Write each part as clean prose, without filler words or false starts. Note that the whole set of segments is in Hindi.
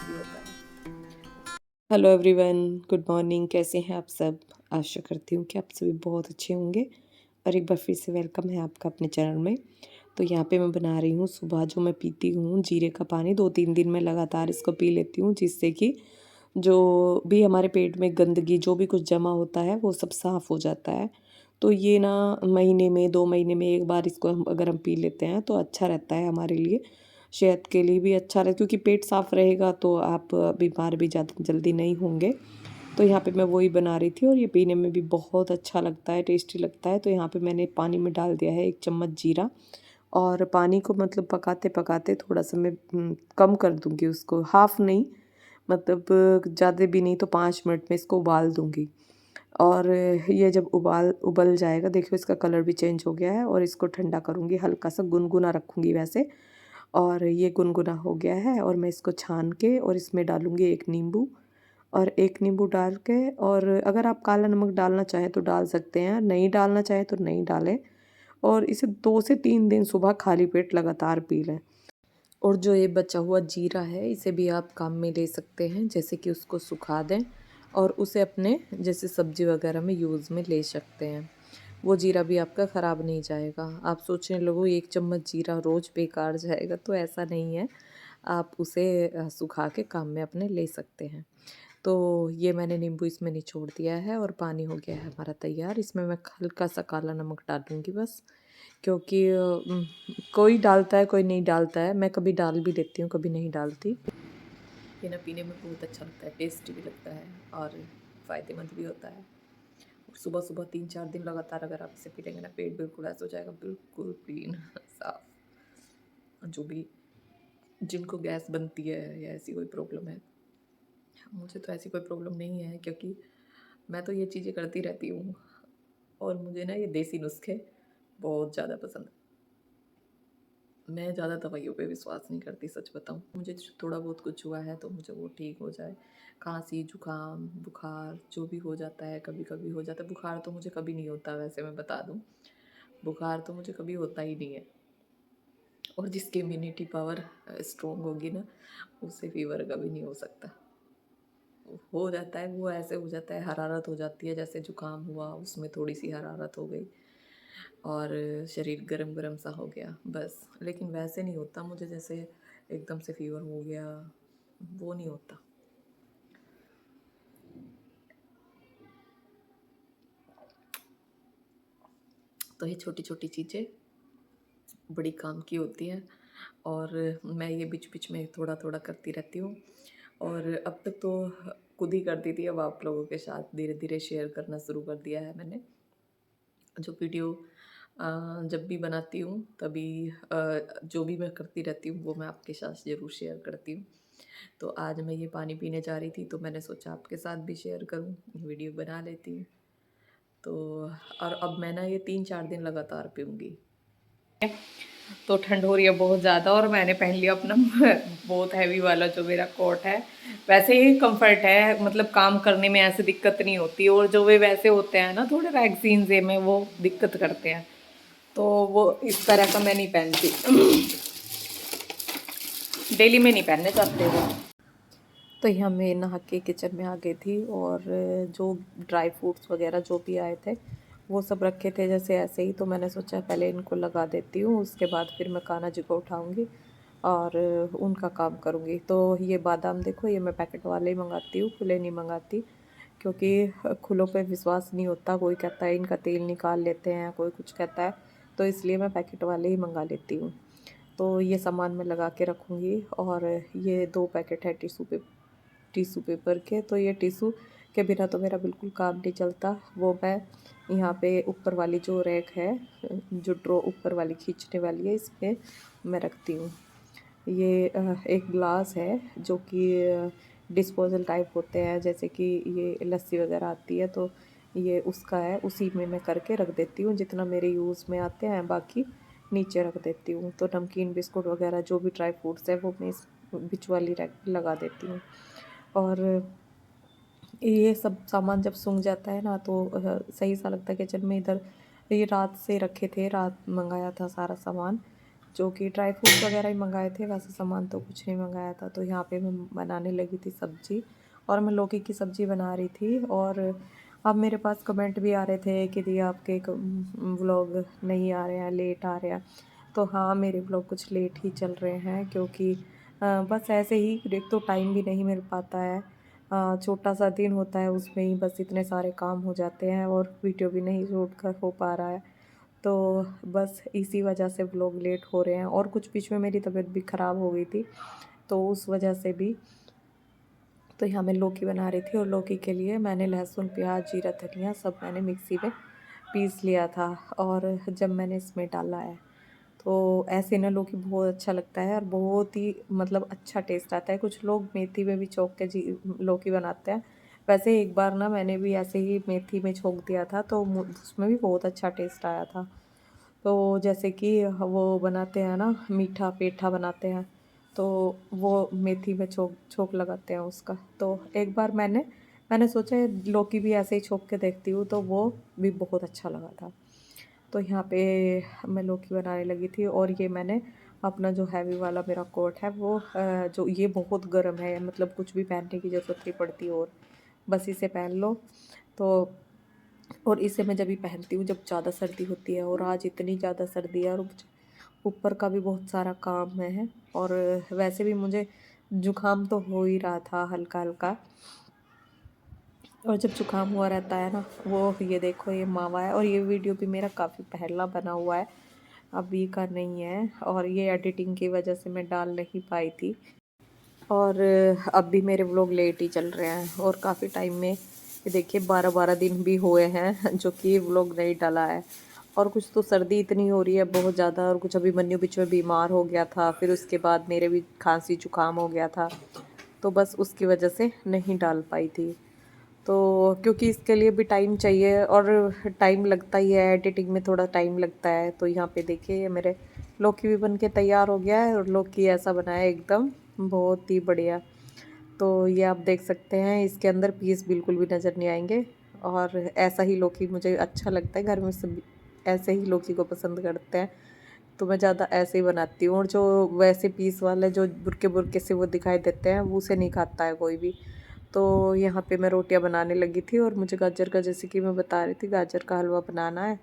भी होता है। Hello everyone, good morning. कैसे हैं आप सब? आशा करती हूँ कि आप सभी बहुत अच्छे होंगे और एक बार फिर से वेलकम है आपका अपने चैनल में। तो यहाँ पे मैं बना रही हूँ सुबह जो मैं पीती हूँ जीरे का पानी। 2-3 दिन में लगातार इसको पी लेती हूँ, जिससे कि जो भी हमारे पेट में गंदगी जो भी कुछ जमा होता है वो सब साफ़ हो जाता है। तो ये ना महीने में 2 महीने में एक बार इसको हम अगर हम पी लेते हैं तो अच्छा रहता है हमारे लिए। सेहत के लिए भी अच्छा रहे, क्योंकि पेट साफ़ रहेगा तो आप बीमार भी ज़्यादा जल्दी नहीं होंगे। तो यहाँ पे मैं वही बना रही थी और ये पीने में भी बहुत अच्छा लगता है, टेस्टी लगता है। तो यहाँ पे मैंने पानी में डाल दिया है 1 चम्मच जीरा, और पानी को मतलब पकाते-पकाते थोड़ा-सा मैं कम कर दूँगी उसको, हाफ़ नहीं, मतलब ज़्यादा भी नहीं, तो 5 मिनट में इसको उबाल दूँगी। और ये जब उबल जाएगा, देखिए इसका कलर भी चेंज हो गया है, और इसको ठंडा करूँगी, हल्का सा गुनगुना रखूँगी वैसे। और ये गुनगुना हो गया है और मैं इसको छान के और इसमें डालूँगी 1 नींबू, और 1 नींबू डाल के, और अगर आप काला नमक डालना चाहें तो डाल सकते हैं, नहीं डालना चाहें तो नहीं डालें। और इसे 2 से 3 दिन सुबह खाली पेट लगातार पी लें। और जो ये बचा हुआ जीरा है इसे भी आप काम में ले सकते हैं, जैसे कि उसको सुखा दें और उसे अपने जैसे सब्जी वगैरह में यूज़ में ले सकते हैं। वो जीरा भी आपका ख़राब नहीं जाएगा। आप सोचने लगो 1 चम्मच जीरा रोज़ बेकार जाएगा, तो ऐसा नहीं है। आप उसे सुखा के काम में अपने ले सकते हैं। तो ये मैंने नींबू इसमें निचोड़ दिया है और पानी हो गया है हमारा तैयार। इसमें मैं हल्का सा काला नमक डालूँगी बस, क्योंकि कोई डालता है कोई नहीं डालता है। मैं कभी डाल भी देती हूँ, कभी नहीं डालती। ये ना पीने में बहुत अच्छा लगता है, टेस्टी भी लगता है और फ़ायदेमंद भी होता है। और सुबह-सुबह 3-4 दिन लगातार अगर आप इसे पी लेंगे ना, पेट बिल्कुल ऐसा हो जाएगा, बिल्कुल क्लीन साफ़। जो भी जिनको गैस बनती है या ऐसी कोई प्रॉब्लम है, मुझे तो ऐसी कोई प्रॉब्लम नहीं है, क्योंकि मैं तो ये चीज़ें करती रहती हूँ और मुझे ना ये देसी नुस्खे बहुत ज़्यादा पसंद है। मैं ज़्यादा दवाइयों पे विश्वास नहीं करती, सच बताऊँ। मुझे थोड़ा बहुत कुछ हुआ है तो मुझे वो ठीक हो जाए। खाँसी, जुकाम, बुखार जो भी हो जाता है, कभी-कभी हो जाता है। बुखार तो मुझे कभी नहीं होता, वैसे मैं बता दूँ। बुखार तो मुझे कभी होता ही नहीं है। और जिसकी इम्यूनिटी पावर स्ट्रॉन्ग होगी ना, उससे फ़ीवर कभी नहीं हो सकता। हो जाता है, वो ऐसे हो जाता है, हरारत हो जाती है, जैसे जुकाम हुआ उसमें थोड़ी-सी हरारत हो गई और शरीर गरम-गरम सा हो गया, बस। लेकिन वैसे नहीं होता मुझे, जैसे एकदम से फ़ीवर हो गया, वो नहीं होता। तो ये छोटी-छोटी चीज़ें बड़ी काम की होती हैं और मैं ये बीच-बीच में थोड़ा-थोड़ा करती रहती हूँ। और अब तक तो खुद ही करती थी, अब आप लोगों के साथ धीरे-धीरे शेयर करना शुरू कर दिया है मैंने। जो वीडियो जब भी बनाती हूँ तभी जो भी मैं करती रहती हूँ वो मैं आपके साथ ज़रूर शेयर करती हूँ। तो आज मैं ये पानी पीने जा रही थी तो मैंने सोचा आपके साथ भी शेयर करूँ, वीडियो बना लेती हूँ। तो और अब मैं ना ये 3-4 दिन लगातार पीऊँगी। तो ठंड हो रही है बहुत ज़्यादा और मैंने पहन लिया अपना बहुत हैवी वाला जो मेरा कोट है। वैसे ही कंफर्ट है, मतलब काम करने में ऐसे दिक्कत नहीं होती, और जो वे वैसे होते हैं ना थोड़े वैक्सीन से में, वो दिक्कत करते हैं, तो वो इस तरह का मैं नहीं पहनती। डेली में नहीं पहनने चाहते वो। तो यहाँ मैं नहा के किचन में आ गई थी और जो ड्राई फ्रूट्स वगैरह जो भी आए थे वो सब रखे थे जैसे ऐसे ही, तो मैंने सोचा पहले इनको लगा देती हूँ, उसके बाद फिर मैं कान्हा जी को उठाऊँगी और उनका काम करूँगी। तो ये बादाम देखो, ये मैं पैकेट वाले ही मंगाती हूँ, खुले नहीं मंगाती, क्योंकि खुलों पे विश्वास नहीं होता। कोई कहता है इनका तेल निकाल लेते हैं, कोई कुछ कहता है, तो इसलिए मैं पैकेट वाले ही मंगा लेती हूँ। तो ये सामान मैं लगा के रखूँगी। और ये 2 पैकेट है टिश्यू पेपर के, तो ये टिश्यू के बिना तो मेरा बिल्कुल काम नहीं चलता। वो मैं यहाँ पे ऊपर वाली जो रैक है, जो ड्रॉ ऊपर वाली खींचने वाली है, इसमें मैं रखती हूँ। ये एक ग्लास है जो कि डिस्पोजल टाइप होते हैं, जैसे कि ये लस्सी वगैरह आती है तो ये उसका है, उसी में मैं करके रख देती हूँ जितना मेरे यूज़ में आते हैं, बाकी नीचे रख देती हूँ। तो नमकीन बिस्कुट वगैरह जो भी ड्राई फ्रूट्स है वो मैं इस बीच वाली रैक पे लगा देती हूँ। और ये सब सामान जब सूंघ जाता है ना तो सही सा लगता है किचन में। इधर ये रात से रखे थे, रात मंगाया था सारा सामान, जो कि ड्राई फ्रूट्स वगैरह ही मंगाए थे, वैसे सामान तो कुछ नहीं मंगाया था। तो यहाँ पे मैं बनाने लगी थी सब्ज़ी, और मैं लौकी की सब्ज़ी बना रही थी। और अब मेरे पास कमेंट भी आ रहे थे कि दी आपके व्लॉग नहीं आ रहे हैं, लेट आ रहे हैं। तो हाँ, मेरे व्लॉग कुछ लेट ही चल रहे हैं, क्योंकि बस ऐसे ही, एक तो टाइम भी नहीं मिल पाता है। छोटा सा दिन होता है, उसमें ही बस इतने सारे काम हो जाते हैं, और वीडियो भी नहीं शूट कर हो पा रहा है। तो बस इसी वजह से व्लॉग लेट हो रहे हैं। और कुछ बीच में मेरी तबीयत भी ख़राब हो गई थी, तो उस वजह से भी। तो यहाँ मैं लौकी बना रही थी, और लौकी के लिए मैंने लहसुन, प्याज, जीरा, धनिया सब मैंने मिक्सी में पीस लिया था। और जब मैंने इसमें डाला है, तो ऐसे ना लौकी बहुत अच्छा लगता है, और बहुत ही मतलब अच्छा टेस्ट आता है। कुछ लोग मेथी में भी छोंक के जी लौकी बनाते हैं। वैसे एक बार ना मैंने भी ऐसे ही मेथी में छोंक दिया था, तो उसमें भी बहुत अच्छा टेस्ट आया था। तो जैसे कि वो बनाते हैं ना, मीठा पेठा बनाते हैं, तो वो मेथी में छोंक छोंक लगाते हैं उसका। तो एक बार मैंने सोचा लौकी भी ऐसे ही छोंक के देखती हूँ, तो वो भी बहुत अच्छा लगा था। तो यहाँ पे मैं लौकी बनाने लगी थी, और ये मैंने अपना जो हैवी वाला मेरा कोट है, वो जो ये बहुत गर्म है, मतलब कुछ भी पहनने की ज़रूरत नहीं पड़ती, और बस इसे पहन लो। तो और इसे मैं जब भी पहनती हूँ जब ज़्यादा सर्दी होती है, और आज इतनी ज़्यादा सर्दी है, और ऊपर का भी बहुत सारा काम है। और वैसे भी मुझे जुकाम तो हो ही रहा था हल्का हल्का। और जब जुकाम हुआ रहता है ना, वो ये देखो ये मावा है, और ये वीडियो भी मेरा काफ़ी पहला बना हुआ है, अभी का नहीं है। और ये एडिटिंग की वजह से मैं डाल नहीं पाई थी। और अब भी मेरे व्लॉग लेट ही चल रहे हैं, और काफ़ी टाइम में, ये देखिए 12-12 दिन भी हुए हैं जो कि व्लॉग नहीं डाला है। और कुछ तो सर्दी इतनी हो रही है बहुत ज़्यादा, और कुछ अभी मन्नू बीच में बीमार हो गया था, फिर उसके बाद मेरे भी खांसी जुकाम हो गया था, तो बस उसकी वजह से नहीं डाल पाई थी। तो क्योंकि इसके लिए भी टाइम चाहिए, और टाइम लगता ही है, एडिटिंग में थोड़ा टाइम लगता है। तो यहाँ पे देखिए ये मेरे लौकी भी बन के तैयार हो गया है, और लौकी ऐसा बनाया एकदम बहुत ही बढ़िया। तो ये आप देख सकते हैं, इसके अंदर पीस बिल्कुल भी नज़र नहीं आएंगे। और ऐसा ही लौकी मुझे अच्छा लगता है, घर में सब ऐसे ही लौकी को पसंद करते हैं, तो मैं ज़्यादा ऐसे ही बनाती हूँ। और जो वैसे पीस वाले जो बुरके बुरके से वो दिखाई देते हैं, वो उसे नहीं खाता है कोई भी। तो यहाँ पे मैं रोटियां बनाने लगी थी, और मुझे गाजर का, जैसे कि मैं बता रही थी, गाजर का हलवा बनाना है।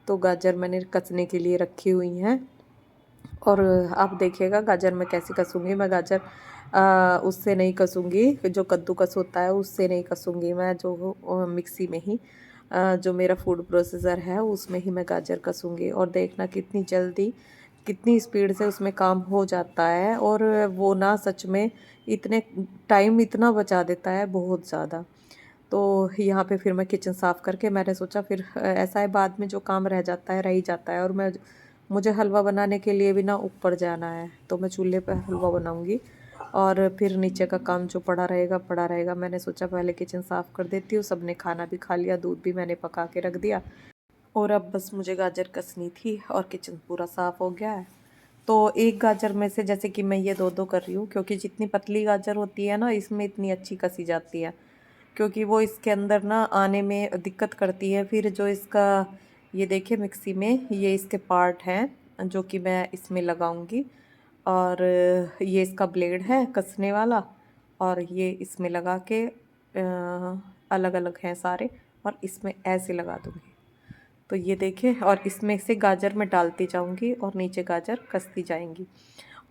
तो गाजर मैंने कसने के लिए रखी हुई हैं, और आप देखिएगा गाजर मैं कैसे कसूँगी। मैं गाजर उससे नहीं कसूँगी, जो कद्दूकस होता है उससे नहीं कसूँगी मैं, जो मिक्सी में ही जो मेरा फूड प्रोसेसर है उसमें ही मैं गाजर कसूँगी। और देखना कितनी जल्दी, कितनी स्पीड से उसमें काम हो जाता है, और वो ना सच में इतने टाइम इतना बचा देता है बहुत ज़्यादा। तो यहाँ पे फिर मैं किचन साफ़ करके मैंने सोचा, फिर ऐसा है बाद में जो काम रह जाता है रह ही जाता है। और मुझे हलवा बनाने के लिए भी ना ऊपर जाना है, तो मैं चूल्हे पे हलवा बनाऊंगी, और फिर नीचे का काम जो पड़ा रहेगा। मैंने सोचा पहले किचन साफ़ कर देती हूँ। सबने खाना भी खा लिया, दूध भी मैंने पका के रख दिया, और अब बस मुझे गाजर कसनी थी, और किचन पूरा साफ़ हो गया है। तो एक गाजर में से, जैसे कि मैं ये दो दो कर रही हूँ, क्योंकि जितनी पतली गाजर होती है ना, इसमें इतनी अच्छी कसी जाती है, क्योंकि वो इसके अंदर ना आने में दिक्कत करती है। फिर जो इसका, ये देखिए मिक्सी में ये इसके पार्ट हैं जो कि मैं इसमें लगाऊंगी। और ये इसका ब्लेड है कसने वाला, और ये इसमें लगा के अलग अलग हैं सारे, और इसमें ऐसे लगा दूंगी। तो ये देखिए, और इसमें से गाजर मैं डालती जाऊंगी, और नीचे गाजर कसती जाएंगी,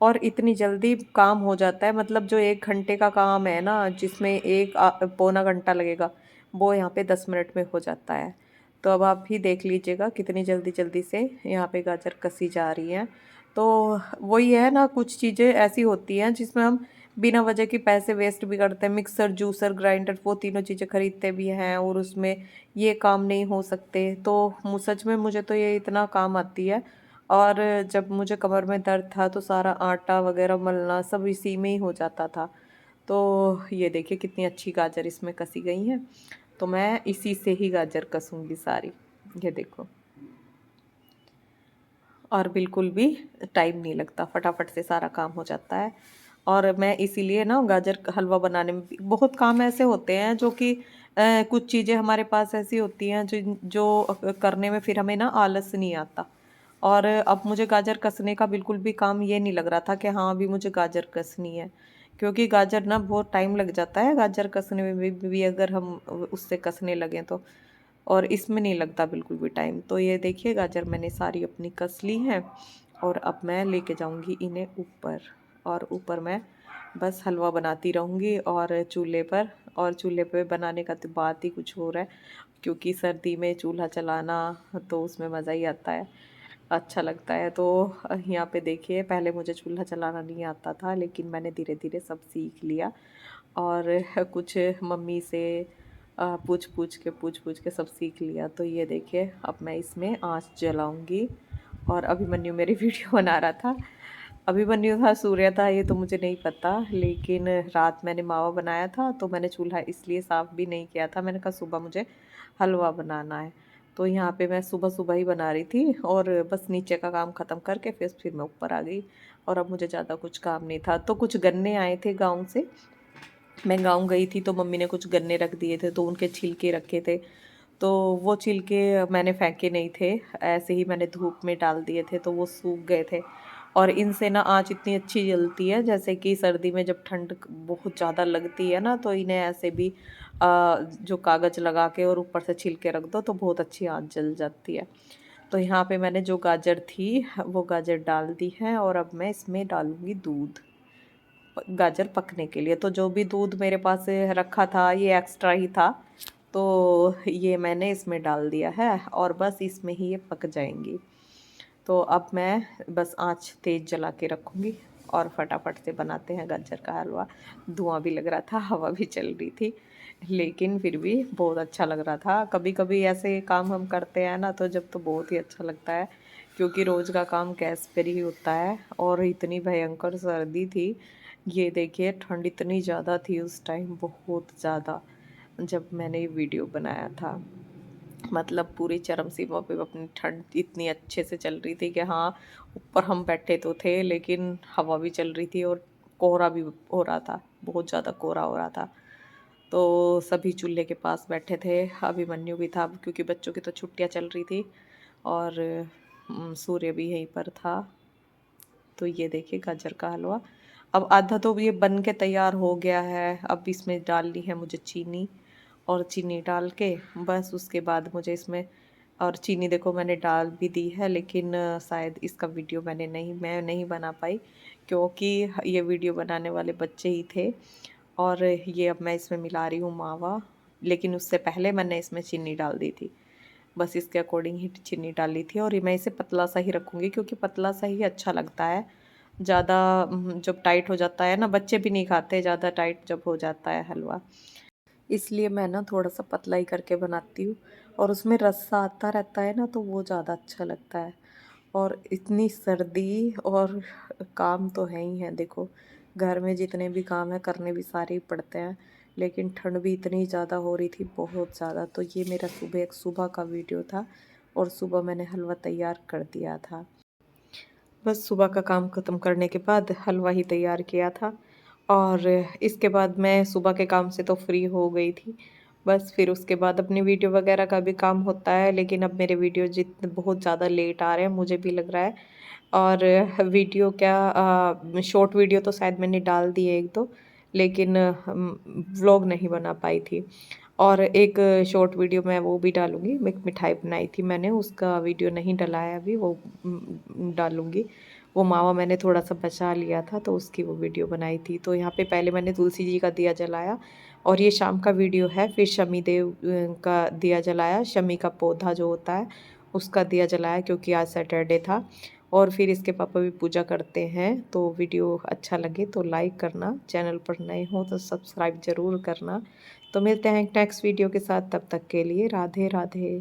और इतनी जल्दी काम हो जाता है। मतलब जो 1 घंटे का काम है ना, जिसमें एक पौना घंटा लगेगा, वो यहाँ पे 10 मिनट में हो जाता है। तो अब आप भी देख लीजिएगा कितनी जल्दी जल्दी से यहाँ पे गाजर कसी जा रही हैं। तो वही है ना, कुछ चीज़ें ऐसी होती हैं जिसमें हम बिना वजह के पैसे वेस्ट भी करते हैं। मिक्सर, जूसर, ग्राइंडर, वो तीनों चीज़ें खरीदते भी हैं, और उसमें ये काम नहीं हो सकते। तो सच में मुझे तो ये इतना काम आती है। और जब मुझे कमर में दर्द था, तो सारा आटा वगैरह मलना सब इसी में ही हो जाता था। तो ये देखिए कितनी अच्छी गाजर इसमें कसी गई है। तो मैं इसी से ही गाजर कसूँगी सारी, ये देखो। और बिल्कुल भी टाइम नहीं लगता, फटाफट से सारा काम हो जाता है। और मैं इसीलिए ना गाजर का हलवा बनाने में भी, बहुत काम ऐसे होते हैं जो कि कुछ चीज़ें हमारे पास ऐसी होती हैं जो जो करने में फिर हमें ना आलस नहीं आता। और अब मुझे गाजर कसने का बिल्कुल भी काम ये नहीं लग रहा था कि हाँ अभी मुझे गाजर कसनी है, क्योंकि गाजर ना बहुत टाइम लग जाता है गाजर कसने में भी अगर हम उससे कसने लगें तो। और इसमें नहीं लगता बिल्कुल भी टाइम। तो ये देखिए गाजर मैंने सारी अपनी कस ली हैं और अब मैं लेके जाऊंगी इन्हें ऊपर। और ऊपर मैं बस हलवा बनाती रहूँगी और चूल्हे पर। और चूल्हे पे बनाने का तो बात ही कुछ और है, क्योंकि सर्दी में चूल्हा चलाना तो उसमें मज़ा ही आता है, अच्छा लगता है। तो यहाँ पे देखिए पहले मुझे चूल्हा चलाना नहीं आता था, लेकिन मैंने धीरे धीरे सब सीख लिया। और कुछ मम्मी से पूछ पूछ के सब सीख लिया। तो ये देखिए अब मैं इसमें आँच जलाऊंगी। और अभिमन्यु मेरी वीडियो बना रहा था। अभिमन्यु था सूर्य था ये तो मुझे नहीं पता, लेकिन रात मैंने मावा बनाया था तो मैंने चूल्हा इसलिए साफ़ भी नहीं किया था। मैंने कहा सुबह मुझे हलवा बनाना है, तो यहाँ पे मैं सुबह सुबह ही बना रही थी। और बस नीचे का काम ख़त्म करके फिर मैं ऊपर आ गई। और अब मुझे ज़्यादा कुछ काम नहीं था। तो कुछ गन्ने आए थे गाँव से, मैं गाँव गई थी तो मम्मी ने कुछ गन्ने रख दिए थे तो उनके छिलके रखे थे। तो वो छिलके मैंने फेंके नहीं थे, ऐसे ही मैंने धूप में डाल दिए थे तो वो सूख गए थे। और इनसे ना आँच इतनी अच्छी जलती है, जैसे कि सर्दी में जब ठंड बहुत ज़्यादा लगती है ना तो इन्हें ऐसे भी जो कागज़ लगा के और ऊपर से छिलके रख दो तो बहुत अच्छी आँच जल जाती है। तो यहाँ पे मैंने जो गाजर थी वो गाजर डाल दी है और अब मैं इसमें डालूँगी दूध गाजर पकने के लिए। तो जो भी दूध मेरे पास रखा था ये एक्स्ट्रा ही था, तो ये मैंने इसमें डाल दिया है और बस इसमें ही ये पक जाएंगी। तो अब मैं बस आँच तेज़ जला के रखूँगी और फटाफट से बनाते हैं गाजर का हलवा। धुआं भी लग रहा था, हवा भी चल रही थी, लेकिन फिर भी बहुत अच्छा लग रहा था। कभी कभी ऐसे काम हम करते हैं ना तो जब तो बहुत ही अच्छा लगता है, क्योंकि रोज़ का काम गैस पर ही होता है। और इतनी भयंकर सर्दी थी, ये देखिए ठंड इतनी ज़्यादा थी उस टाइम, बहुत ज़्यादा, जब मैंने ये वीडियो बनाया था। मतलब पूरी चरम सीमा पे अपनी ठंड इतनी अच्छे से चल रही थी कि हाँ ऊपर हम बैठे तो थे लेकिन हवा भी चल रही थी और कोहरा भी हो रहा था, बहुत ज़्यादा कोहरा हो रहा था। तो सभी चूल्हे के पास बैठे थे, अभिमन्यु भी था क्योंकि बच्चों की तो छुट्टियां चल रही थी। और सूर्य भी यहीं पर था। तो ये देखिए गाजर का हलवा अब आधा तो ये बन के तैयार हो गया है। अब इसमें डालनी है मुझे चीनी, और चीनी डाल के बस उसके बाद मुझे इसमें, और चीनी देखो मैंने डाल भी दी है, लेकिन शायद इसका वीडियो मैं नहीं बना पाई, क्योंकि ये वीडियो बनाने वाले बच्चे ही थे। और ये अब मैं इसमें मिला रही हूँ मावा, लेकिन उससे पहले मैंने इसमें चीनी डाल दी थी, बस इसके अकॉर्डिंग ही चीनी डाली थी। और ये मैं इसे पतला सा ही रखूँगी क्योंकि पतला सा ही अच्छा लगता है। ज़्यादा जब टाइट हो जाता है ना, बच्चे भी नहीं खाते ज़्यादा टाइट जब हो जाता है हलवा, इसलिए मैं ना थोड़ा सा पतला ही करके बनाती हूँ। और उसमें रस्सा आता रहता है ना तो वो ज़्यादा अच्छा लगता है। और इतनी सर्दी और काम तो है ही है, देखो घर में जितने भी काम है करने भी सारे ही पड़ते हैं, लेकिन ठंड भी इतनी ज़्यादा हो रही थी, बहुत ज़्यादा। तो ये मेरा एक सुबह का वीडियो था और सुबह मैंने हलवा तैयार कर दिया था। बस सुबह का काम ख़त्म करने के बाद हलवा ही तैयार किया था। और इसके बाद मैं सुबह के काम से तो फ्री हो गई थी। बस फिर उसके बाद अपनी वीडियो वगैरह का भी काम होता है, लेकिन अब मेरे वीडियो जितने बहुत ज़्यादा लेट आ रहे हैं मुझे भी लग रहा है। और वीडियो क्या शॉर्ट वीडियो तो शायद मैंने डाल दिए 1-2, लेकिन व्लॉग नहीं बना पाई थी। और एक शॉर्ट वीडियो मैं वो भी डालूँगी, एक मिठाई बनाई थी मैंने, उसका वीडियो नहीं डला है अभी, वो डालूँगी। वो मावा मैंने थोड़ा-सा बचा लिया था तो उसकी वो वीडियो बनाई थी। तो यहाँ पे पहले मैंने तुलसी जी का दिया जलाया, और ये शाम का वीडियो है। फिर शमी देव का दिया जलाया, शमी का पौधा जो होता है उसका दिया जलाया, क्योंकि आज सैटरडे था। और फिर इसके पापा भी पूजा करते हैं। तो वीडियो अच्छा लगे तो लाइक करना, चैनल पर नए हो तो सब्सक्राइब ज़रूर करना। तो मिलते हैं नेक्स्ट वीडियो के साथ, तब तक के लिए राधे राधे।